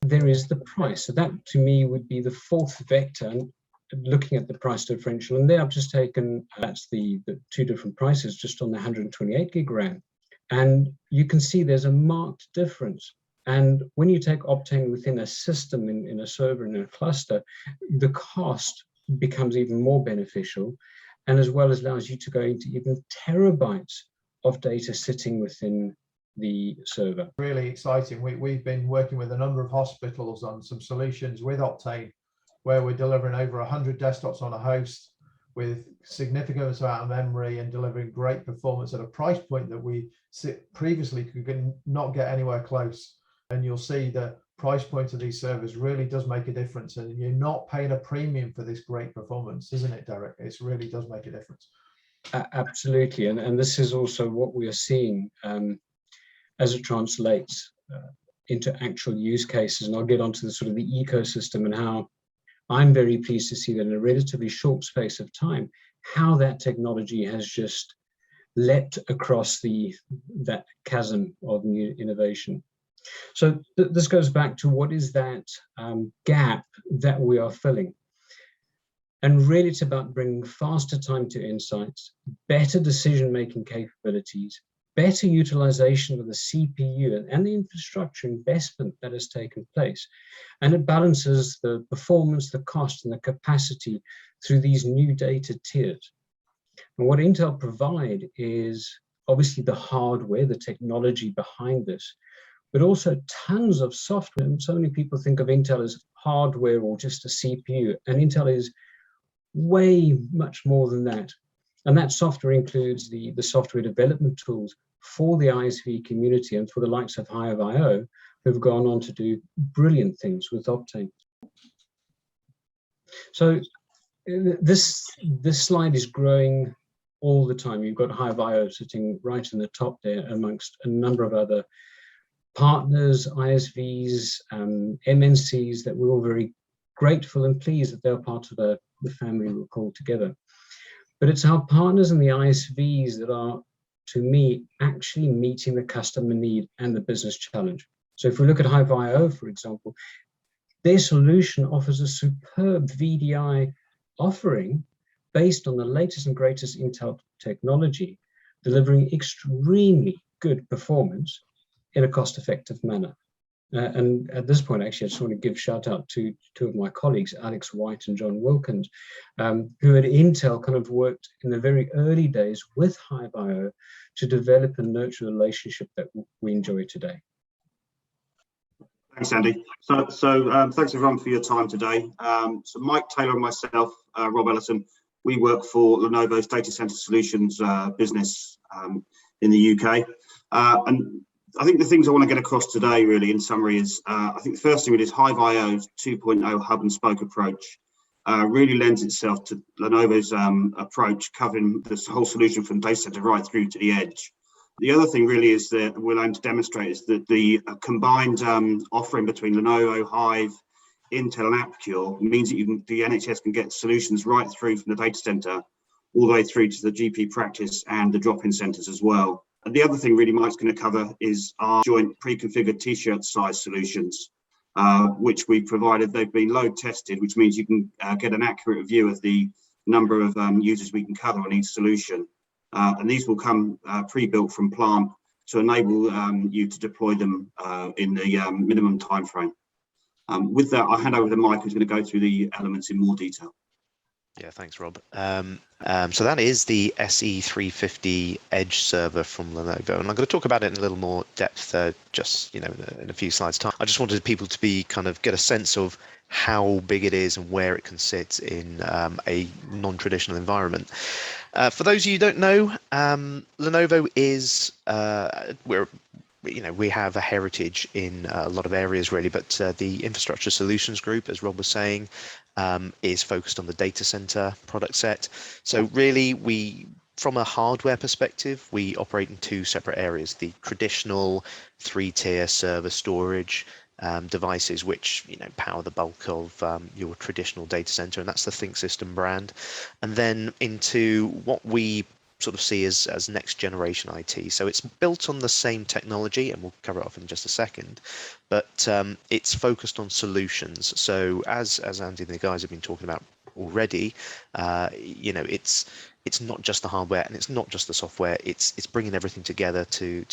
There is the price. So that to me would be the fourth vector, and looking at the price differential. And there I've just taken, that's the two different prices just on the 128 gig RAM. And you can see there's a marked difference. And when you take Optane within a system, in a server, in a cluster, the cost becomes even more beneficial, and as well as allows you to go into even terabytes of data sitting within the server. Really exciting. We've been working with a number of hospitals on some solutions with Optane, where we're delivering over 100 desktops on a host with significant amount of memory and delivering great performance at a price point that we previously could not get anywhere close. And you'll see the price point of these servers really does make a difference, and you're not paying a premium for this great performance, isn't it, Derek? It really does make a difference. Absolutely, and this is also what we are seeing as it translates into actual use cases. And I'll get onto the sort of the ecosystem and how I'm very pleased to see that in a relatively short space of time, how that technology has just leapt across that chasm of new innovation. So this goes back to what is that gap that we are filling. And really it's about bringing faster time to insights, better decision-making capabilities, better utilization of the CPU and the infrastructure investment that has taken place. And it balances the performance, the cost, and the capacity through these new data tiers. And what Intel provide is obviously the hardware, the technology behind this, but also tons of software. And so many people think of Intel as hardware or just a CPU, and Intel is way much more than that. And that software includes the software development tools for the ISV community and for the likes of HiveIO, who've gone on to do brilliant things with Optane. So this slide is growing all the time. You've got HiveIO sitting right in the top there amongst a number of other partners, ISVs, MNCs that we're all very grateful and pleased that they're part of the family we're called together. But it's our partners and the ISVs that are, to me, actually meeting the customer need and the business challenge. So if we look at HiveIO, for example, their solution offers a superb VDI offering based on the latest and greatest Intel technology, delivering extremely good performance in a cost-effective manner. And at this point, actually, I just want to give shout out to two of my colleagues, Alex White and John Wilkins, who at Intel kind of worked in the very early days with HiveIO to develop and nurture the relationship that we enjoy today. Thanks, Andy. So thanks everyone for your time today. So Mike Taylor and myself, Rob Ellison, we work for Lenovo's Data Center Solutions business in the UK. And I think the things I want to get across today, really, in summary, is I think the first thing is HiveIO's 2.0 hub and spoke approach really lends itself to Lenovo's approach, covering this whole solution from data center right through to the edge. The other thing really is that we're going to demonstrate is that the combined offering between Lenovo, Hive, Intel, and appCURE means that the NHS can get solutions right through from the data center all the way through to the GP practice and the drop-in centers as well. And the other thing really Mike's going to cover is our joint pre-configured t-shirt size solutions, which we provided. They've been load tested, which means you can get an accurate view of the number of users we can cover on each solution. And these will come pre-built from plant to enable you to deploy them in the minimum time frame. With that, I'll hand over to Mike, who's going to go through the elements in more detail. Yeah, thanks, Rob. So that is the SE350 Edge server from Lenovo, and I'm going to talk about it in a little more depth, just in a few slides' time. I just wanted people to get a sense of how big it is and where it can sit in a non-traditional environment. For those of you who don't know, Lenovo is we have a heritage in a lot of areas really, but the Infrastructure Solutions Group, as Rob was saying, is focused on the data center product set. So really, from a hardware perspective, we operate in two separate areas: the traditional 3-tier server storage devices, which power the bulk of your traditional data center, and that's the ThinkSystem brand, and then into what we sort of see as next generation IT. So it's built on the same technology, and we'll cover it off in just a second, but it's focused on solutions. So as Andy and the guys have been talking about already, it's not just the hardware and it's not just the software. It's bringing everything together to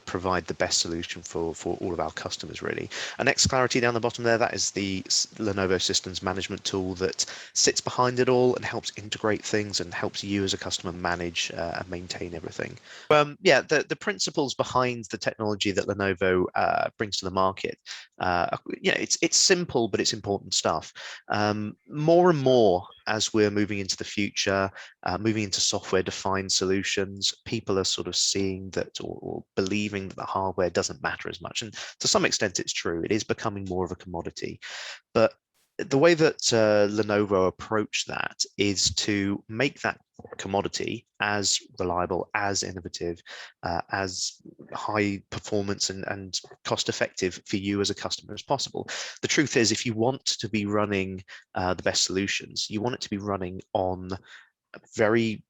provide the best solution for all of our customers, really. And xClarity down the bottom there, that is the Lenovo Systems Management tool that sits behind it all and helps integrate things and helps you as a customer manage and maintain everything. The principles behind the technology that Lenovo brings to the market, it's simple, but it's important stuff. More and more, as we're moving into the future, moving into software-defined solutions, people are sort of seeing that or believing that the hardware doesn't matter as much. And to some extent, it's true. It is becoming more of a commodity. But the way that Lenovo approach that is to make that commodity as reliable, as innovative, as high performance and cost effective for you as a customer as possible. The truth is, if you want to be running the best solutions, you want it to be running on very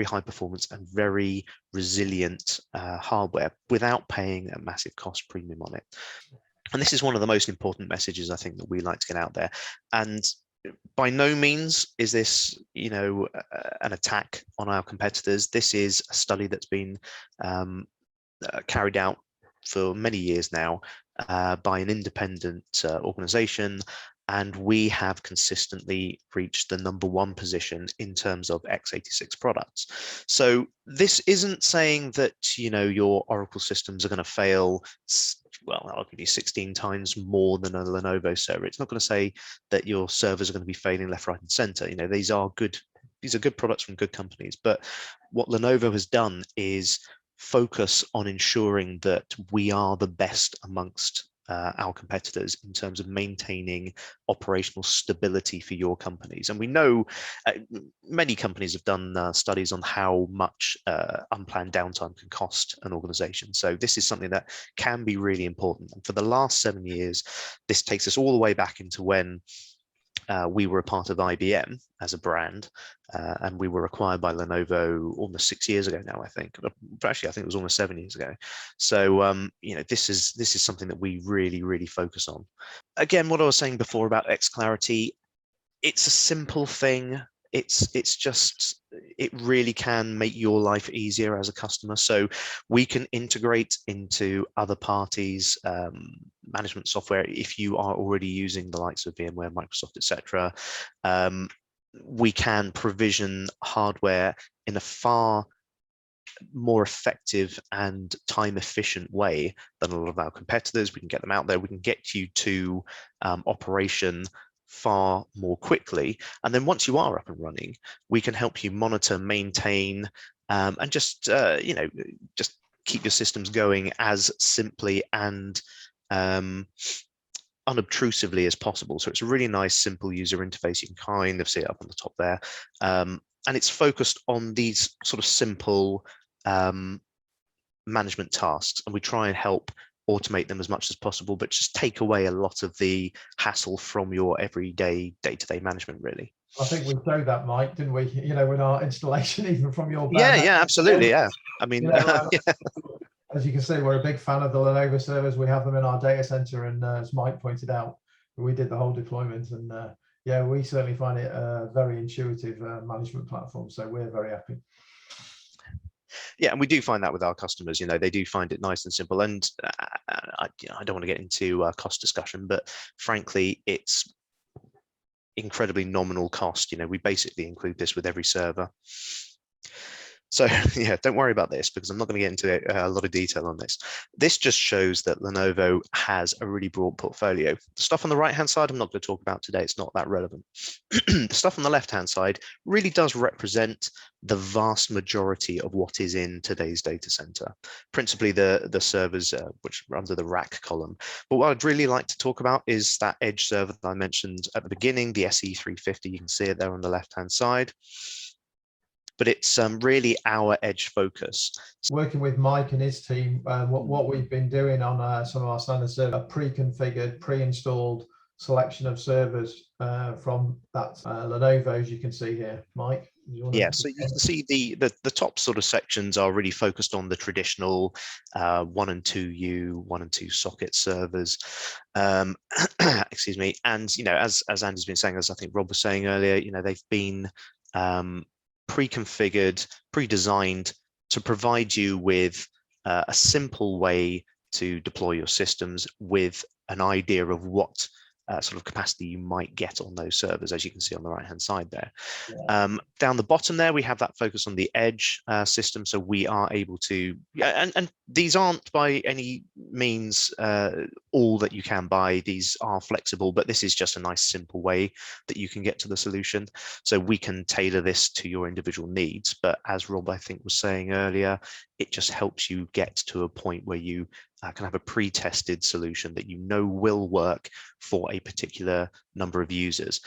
high performance and very resilient hardware without paying a massive cost premium on it. And this is one of the most important messages I think that we like to get out there. And by no means is this, an attack on our competitors. This is a study that's been carried out for many years now by an independent organization, and we have consistently reached the #1 position in terms of x86 products. So this isn't saying that your Oracle systems are going to fail. Well, I'll give you 16 times more than a Lenovo server. It's not going to say that your servers are going to be failing left, right, and center. These are good products from good companies. But what Lenovo has done is focus on ensuring that we are the best amongst our competitors in terms of maintaining operational stability for your companies. And we know many companies have done studies on how much unplanned downtime can cost an organization. So this is something that can be really important. And for the last 7 years, this takes us all the way back into when we were a part of IBM as a brand, and we were acquired by Lenovo almost 6 years ago now, I think. But actually, I think it was almost 7 years ago. So, this is something that we really, really focus on. Again, what I was saying before about xClarity, it's a simple thing. It really can make your life easier as a customer. So we can integrate into other parties' management software if you are already using the likes of VMware, Microsoft, etc. We can provision hardware in a far more effective and time-efficient way than a lot of our competitors. We can get them out there. We can get you to operation far more quickly, and then once you are up and running, we can help you monitor, maintain, and just keep your systems going as simply and unobtrusively as possible. So it's a really nice, simple user interface. You can kind of see it up on the top there, and it's focused on these sort of simple management tasks, and we try and help automate them as much as possible, but just take away a lot of the hassle from your everyday day-to-day management, really. I think we showed that, Mike, didn't we? With our installation, even from your yeah, absolutely, yeah. I mean, as you can see, we're a big fan of the Lenovo servers. We have them in our data center, and as Mike pointed out, we did the whole deployment, and we certainly find it a very intuitive management platform. So we're very happy. Yeah, and we do find that with our customers, they do find it nice and simple. And I don't want to get into a cost discussion, but frankly, it's incredibly nominal cost. You know, we basically include this with every server. So yeah, don't worry about this because I'm not going to get into a lot of detail on this. This just shows that Lenovo has a really broad portfolio. The stuff on the right-hand side, I'm not going to talk about today. It's not that relevant. The stuff on the left-hand side really does represent the vast majority of what is in today's data center, principally the servers, which are under the rack column. But what I'd really like to talk about is that edge server that I mentioned at the beginning, the SE350. You can see it there on the left-hand side. But it's really our edge focus. Working with Mike and his team, what we've been doing on some of our standard server, pre-configured, pre-installed selection of servers from that Lenovo, as you can see here. Mike? Yeah, so you can see the top sort of sections are really focused on the traditional 1 and 2U, 1 and 2 socket servers. Excuse me. And, you know, as Andy's been saying, as I think Rob was saying earlier, you know, they've been pre-configured, pre-designed to provide you with a simple way to deploy your systems with an idea of what sort of capacity you might get on those servers, as you can see on the right-hand side there. Yeah. Down the bottom there, we have that focus on the edge system. So we are able to, and these aren't by any means all that you can buy. These are flexible, but this is just a nice simple way that you can get to the solution. So we can tailor this to your individual needs. But as Rob, I think, was saying earlier, it just helps you get to a point where you can have a pre-tested solution that you know will work for a particular number of users.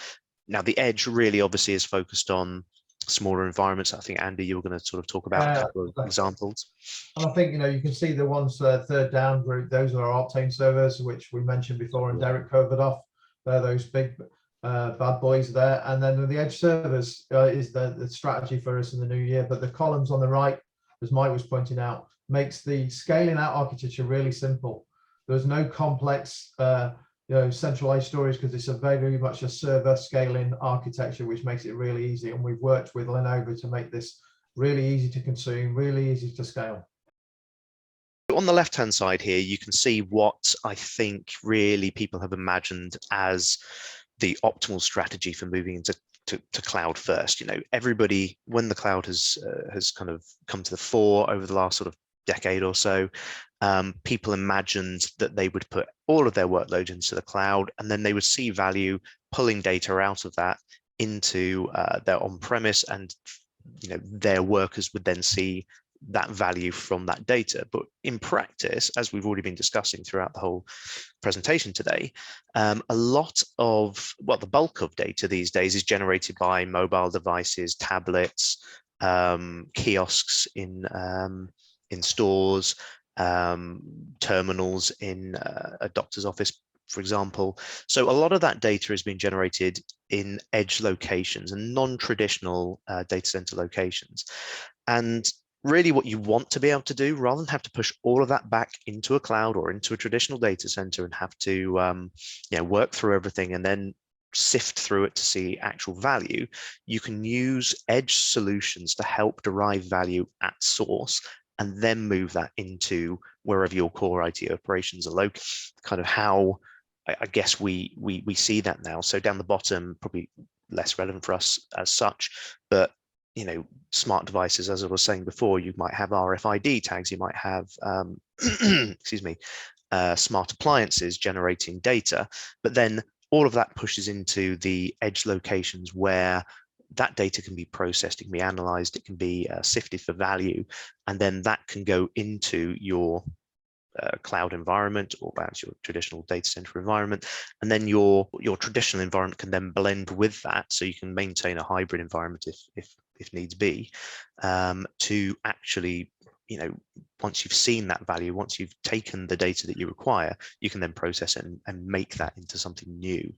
Now, the edge really obviously is focused on smaller environments. I think, Andy, you were going to sort of talk about a couple of examples. And I think, you know, you can see the ones third down group, those are our Optane servers, which we mentioned before and Derek covered off. They're those big bad boys there. And then the edge servers is the strategy for us in the new year. But the columns on the right, as Mike was pointing out, makes the scaling out architecture really simple. There's no complex centralized storage because it's a very much a server scaling architecture, which makes it really easy. And we've worked with Lenovo to make this really easy to consume, really easy to scale. On the left-hand side here, you can see what I think really people have imagined as the optimal strategy for moving into cloud first. You know, everybody, when the cloud has kind of come to the fore over the last sort of decade or so, people imagined that they would put all of their workload into the cloud, and then they would see value pulling data out of that into their on-premise, and you know, their workers would then see that value from that data. But in practice, as we've already been discussing throughout the whole presentation today, a lot of, well, the bulk of data these days is generated by mobile devices, tablets, kiosks in stores, terminals in a doctor's office, for example. So a lot of that data is being generated in edge locations and non-traditional data center locations. And really what you want to be able to do, rather than have to push all of that back into a cloud or into a traditional data center and have to work through everything and then sift through it to see actual value, you can use edge solutions to help derive value at source and then move that into wherever your core IT operations are located. Kind of how I guess we see that now. So down the bottom, probably less relevant for us as such, but you know, smart devices, as I was saying before, you might have RFID tags, you might have excuse me, smart appliances generating data, but then all of that pushes into the edge locations where that data can be processed, it can be analyzed, it can be sifted for value, and then that can go into your cloud environment, or perhaps your traditional data center environment, and then your traditional environment can then blend with that, so you can maintain a hybrid environment if needs be, to actually, you know, once you've seen that value, once you've taken the data that you require, you can then process it and make that into something new.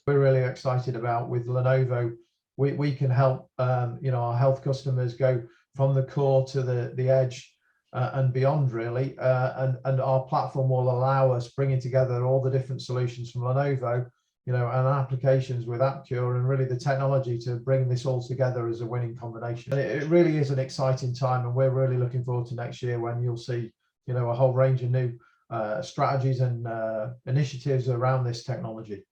We're really excited about with Lenovo, we can help our health customers go from the core to the edge and beyond, really, and our platform will allow us bringing together all the different solutions from Lenovo, and applications with appCURE, and really the technology to bring this all together as a winning combination. And it really is an exciting time, and we're really looking forward to next year when you'll see a whole range of new strategies and initiatives around this technology.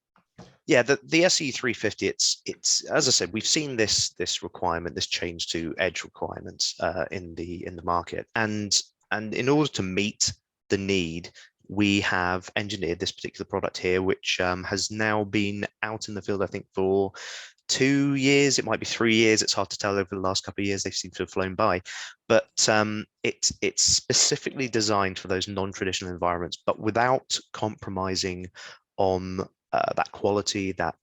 Yeah, the SE350, it's as I said, we've seen this requirement, this change to edge requirements in the market, and in order to meet the need, we have engineered this particular product here, which has now been out in the field, I think, for 2 years. It might be 3 years. It's hard to tell. Over the last couple of years, they seem to have flown by. But it's specifically designed for those non-traditional environments, but without compromising on that quality, that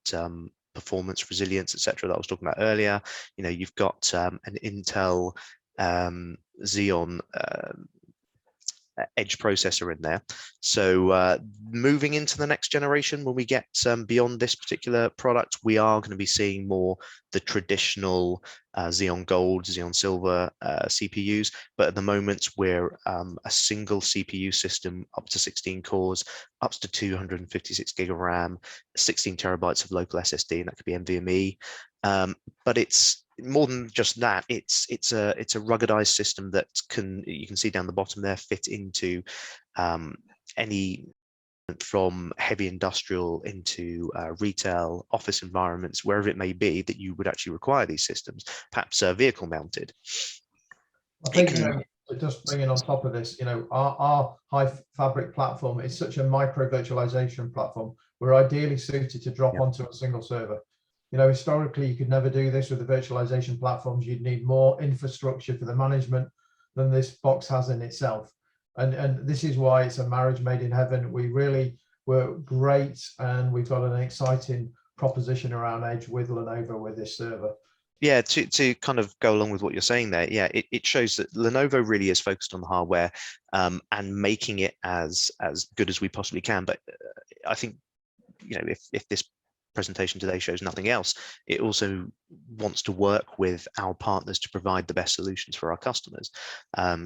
performance, resilience, etc. that I was talking about earlier. You know, you've got an Intel Xeon edge processor in there. So moving into the next generation, when we get beyond this particular product, we are going to be seeing more the traditional Xeon Gold, Xeon Silver CPUs. But at the moment, we're a single CPU system up to 16 cores, up to 256 gig of RAM, 16 terabytes of local SSD, and that could be NVMe. But it's more than just that. It's a ruggedized system that you can see down the bottom there, fit into any, from heavy industrial into retail, office environments, wherever it may be that you would actually require these systems, perhaps vehicle mounted. I think, just bringing on top of this, our Hive Fabric platform is such a micro virtualization platform. We're ideally suited to drop onto a single server. Historically, you could never do this with the virtualization platforms. You'd need more infrastructure for the management than this box has in itself. And this is why it's a marriage made in heaven. We really were great, and we've got an exciting proposition around Edge with Lenovo with this server. Yeah, to kind of go along with what you're saying there, yeah, it shows that Lenovo really is focused on the hardware and making it as good as we possibly can. But I think, if this presentation today shows nothing else, it also wants to work with our partners to provide the best solutions for our customers.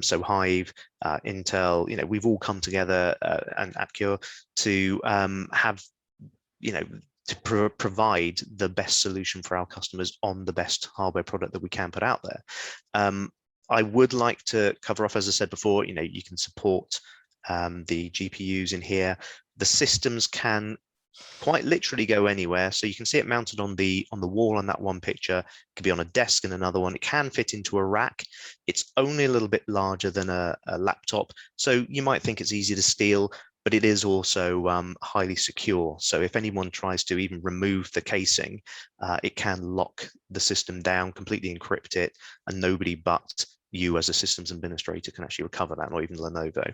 So Hive, Intel, we've all come together and appCURE to have, to provide the best solution for our customers on the best hardware product that we can put out there. I would like to cover off, as I said before, you can support the GPUs in here. The systems can quite literally go anywhere. So you can see it mounted on the wall on that one picture. It could be on a desk in another one. It can fit into a rack. It's only a little bit larger than a laptop. So you might think it's easy to steal, but it is also highly secure. So if anyone tries to even remove the casing, it can lock the system down, completely encrypt it, and nobody but you as a systems administrator can actually recover that, or even Lenovo.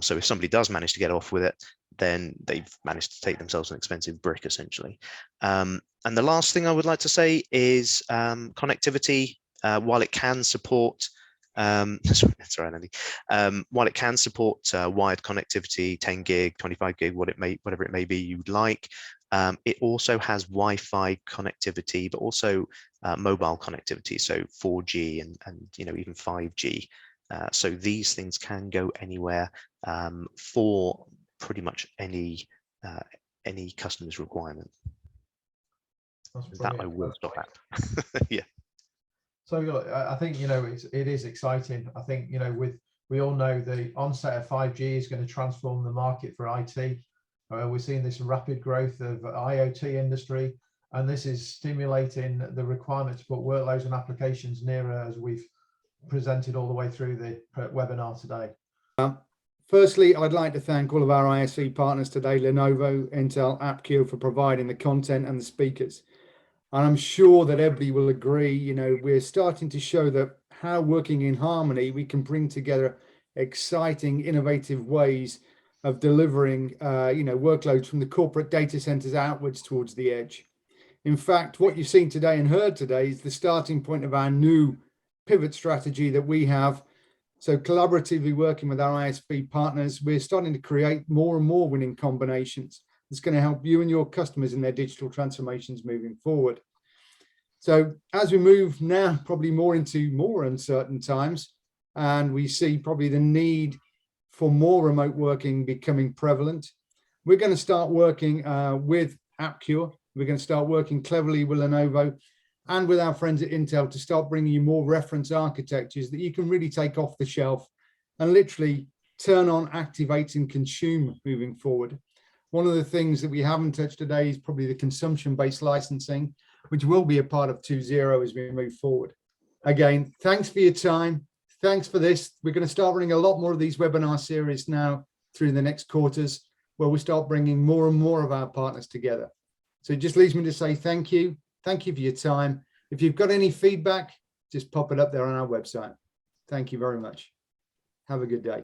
So if somebody does manage to get off with it, then they've managed to take themselves an expensive brick, essentially. And the last thing I would like to say is connectivity. While it can support, that's right, Andy. While it can support wired connectivity, 10 gig, 25 gig, whatever it may be you would like, it also has Wi-Fi connectivity, but also mobile connectivity, so 4G and even 5G. So these things can go anywhere for pretty much any customer's requirement. That I will stop at. Yeah. So I think it is exciting. I think we all know the onset of 5G is going to transform the market for IT. We're seeing this rapid growth of IoT industry, and this is stimulating the requirement to put workloads and applications nearer, as we've presented all the way through the webinar today. Firstly, I'd like to thank all of our ISV partners today, Lenovo, Intel, appCURE, for providing the content and the speakers. And I'm sure that everybody will agree, we're starting to show that how working in harmony, we can bring together exciting, innovative ways of delivering, workloads from the corporate data centers outwards towards the edge. In fact, what you've seen today and heard today is the starting point of our new pivot strategy that we have. So collaboratively working with our ISV partners, we're starting to create more and more winning combinations that's going to help you and your customers in their digital transformations moving forward. So as we move now probably more into more uncertain times, and we see probably the need for more remote working becoming prevalent, we're going to start working with appCURE. We're going to start working cleverly with Lenovo and with our friends at Intel to start bringing you more reference architectures that you can really take off the shelf and literally turn on, activate, and consume moving forward. One of the things that we haven't touched today is probably the consumption-based licensing, which will be a part of 2.0 as we move forward. Again, thanks for your time. Thanks for this. We're going to start running a lot more of these webinar series now through the next quarters, where we start bringing more and more of our partners together. So it just leaves me to say thank you. Thank you for your time. If you've got any feedback, just pop it up there on our website. Thank you very much. Have a good day.